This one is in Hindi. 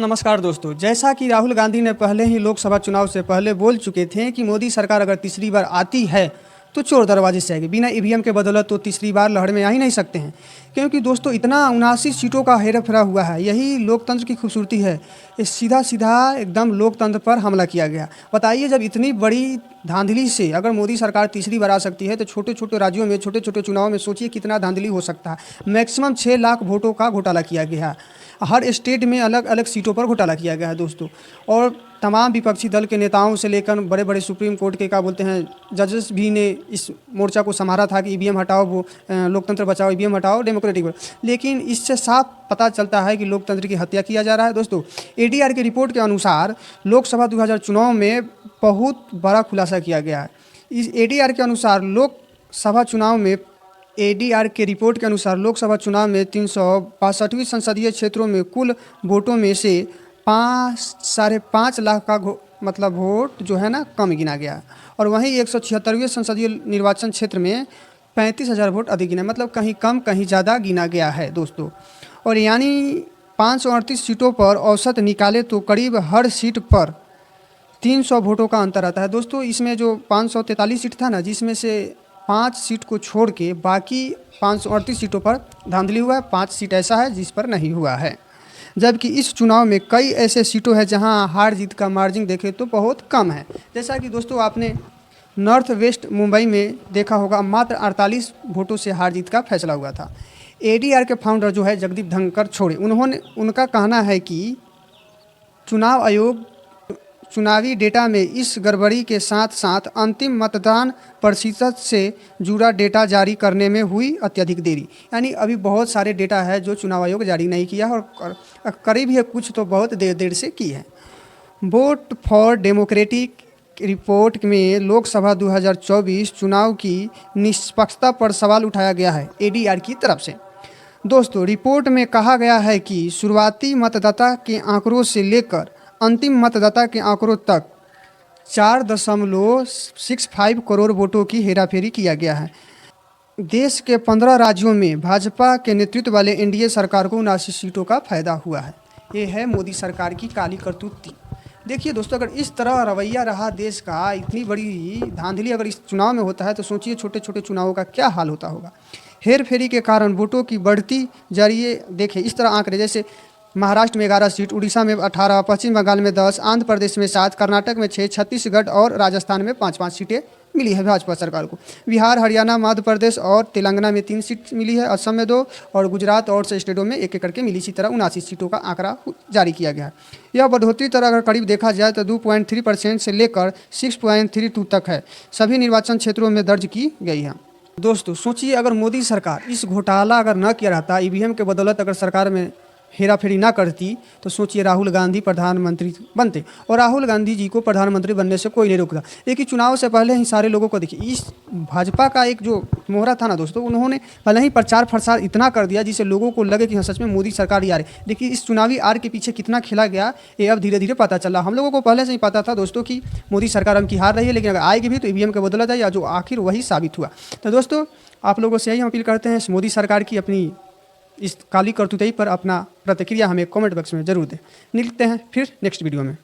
नमस्कार दोस्तों, जैसा कि राहुल गांधी ने पहले ही लोकसभा चुनाव से पहले बोल चुके थे कि मोदी सरकार अगर तीसरी बार आती है तो चोर दरवाजे से आएगी। बिना ईवीएम के बदौलत तो तीसरी बार लहर में आ ही नहीं सकते हैं, क्योंकि दोस्तों इतना 79 सीटों का हेरा फेरा हुआ है। यही लोकतंत्र की खूबसूरती है। ये सीधा सीधा एकदम लोकतंत्र पर हमला किया गया। बताइए, जब इतनी बड़ी धांधली से अगर मोदी सरकार तीसरी बार आ सकती है तो छोटे छोटे राज्यों में छोटे छोटे चुनाव में सोचिए कितना धांधली हो सकता है। मैक्सिमम 6 लाख वोटों का घोटाला किया गया है। हर स्टेट में अलग अलग सीटों पर घोटाला किया गया है दोस्तों। और तमाम विपक्षी दल के नेताओं से लेकर बड़े बड़े सुप्रीम कोर्ट के क्या बोलते हैं जजेस भी ने इस मोर्चा को संभाला था कि ईवीएम हटाओ, वो लोकतंत्र बचाओ, ईवीएम हटाओ, डेमोक्रेटिक। लेकिन इससे साफ पता चलता है कि लोकतंत्र की हत्या किया जा रहा है दोस्तों। एडीआर की रिपोर्ट के अनुसार लोकसभा 2000 चुनाव में बहुत बड़ा खुलासा किया गया है। इस एडीआर के अनुसार लोकसभा चुनाव में एडीआर के रिपोर्ट के अनुसार लोकसभा चुनाव में 362वीं संसदीय क्षेत्रों में कुल वोटों में से 5.5 लाख का मतलब वोट जो है ना कम गिना गया। और वहीं 176वें संसदीय निर्वाचन क्षेत्र में 35,000 वोट अधिक गिना, मतलब कहीं कम कहीं ज़्यादा गिना गया है दोस्तों। और यानी 538 सीटों पर औसत निकाले तो करीब हर सीट पर 300 वोटों का अंतर आता है दोस्तों। इसमें जो 543 सीट था ना, जिसमें से 5 सीट को छोड़ के बाकी 538 सीटों पर धांधली हुआ है। 5 सीट ऐसा है जिस पर नहीं हुआ है। जबकि इस चुनाव में कई ऐसे सीटों हैं जहां हार जीत का मार्जिन देखें तो बहुत कम है। जैसा कि दोस्तों आपने नॉर्थ वेस्ट मुंबई में देखा होगा, मात्र 48 वोटों से हार जीत का फैसला हुआ था। एडीआर के फाउंडर जो है जगदीप धनखड़ छोड़े, उनका कहना है कि चुनाव आयोग चुनावी डेटा में इस गड़बड़ी के साथ साथ अंतिम मतदान प्रतिशत से जुड़ा डेटा जारी करने में हुई अत्यधिक देरी। यानी अभी बहुत सारे डेटा है जो चुनाव आयोग जारी नहीं किया है, और करीब ही कुछ तो बहुत देर से की है। वोट फॉर डेमोक्रेटिक रिपोर्ट में लोकसभा 2024 चुनाव की निष्पक्षता पर सवाल उठाया गया है एडीआर की तरफ से। दोस्तों, रिपोर्ट में कहा गया है कि शुरुआती मतदाता के आंकड़ों से लेकर अंतिम मतदाता के आंकड़ों तक 4.65 करोड़ वोटों की हेराफेरी किया गया है। देश के 15 राज्यों में भाजपा के नेतृत्व वाले एनडीए सरकार को 79 सीटों का फायदा हुआ है। ये है मोदी सरकार की काली करतूती। देखिए दोस्तों, अगर इस तरह रवैया रहा देश का, इतनी बड़ी धांधली अगर इस चुनाव में होता है तो सोचिए छोटे छोटे चुनावों का क्या हाल होता होगा। हेर फेरी के कारण वोटों की बढ़ती जरिए देखिए इस तरह आंकड़े, जैसे महाराष्ट्र में 11 सीट, उड़ीसा में 18, पश्चिम बंगाल में 10, आंध्र प्रदेश में 7, कर्नाटक में 6, छत्तीसगढ़ और राजस्थान में 5-5 सीटें मिली है भाजपा सरकार को। बिहार, हरियाणा, मध्य प्रदेश और तेलंगाना में 3 सीट मिली है, असम में 2 और गुजरात और से स्टेटों में एक करके मिली। इसी तरह 79 सीटों का आंकड़ा जारी किया गया है। यह बढ़ोतरी तरह अगर करीब देखा जाए तो 2.3% से लेकर 6.32 तक है, सभी निर्वाचन क्षेत्रों में दर्ज की गई है। दोस्तों सोचिए, अगर मोदी सरकार इस घोटाला अगर न किया रहता, ईवीएम के बदौलत अगर सरकार में हेरा फेरी ना करती, तो सोचिए राहुल गांधी प्रधानमंत्री बनते। और राहुल गांधी जी को प्रधानमंत्री बनने से कोई नहीं रोकता। लेकिन चुनाव से पहले ही सारे लोगों को देखिए, इस भाजपा का एक जो मोहरा था ना दोस्तों, उन्होंने पहले ही प्रचार प्रसार इतना कर दिया जिससे लोगों को लगे कि हाँ सच में मोदी सरकार ही आ रही। देखिए इस चुनावी आर के पीछे कितना खेला गया, ये अब धीरे धीरे पता चला। हम लोगों को पहले से ही पता था दोस्तों कि मोदी सरकार हम की हार रही है, लेकिन अगर आएगी भी तो ईवीएम के बदौलत है, या जो आखिर वही साबित हुआ। तो दोस्तों आप लोगों से यही हम अपील करते हैं, मोदी सरकार की अपनी इस काली करतूती पर अपना प्रतिक्रिया हमें कमेंट बॉक्स में ज़रूर दें। मिलते हैं फिर नेक्स्ट वीडियो में।